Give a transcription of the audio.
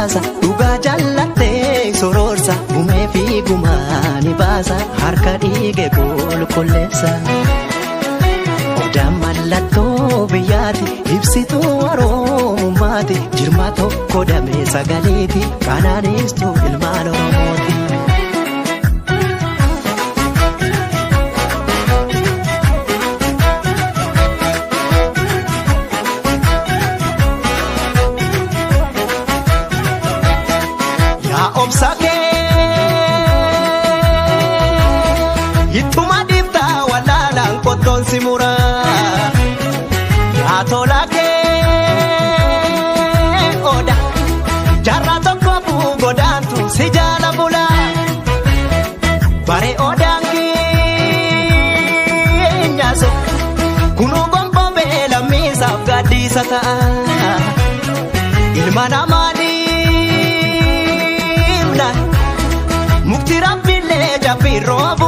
baasa dhugaa jallattee sororsa gumee fi gumaani baasa harka dhiige qulqulleessa. Odaan mallattoo biyyaati ibsituu Oromummaati jirma tokko damee sagaleeti kanaanistuu ilmaan Oromooti. Obsake Ituma difta walalan koton simura Atolake Oda Jarra tokko bugodantu si jala bula Bare odangi Nyaso Kunu gombo bela misaf gadisa ta'a Ilma namani Mukti Rabbilee jabbii roobu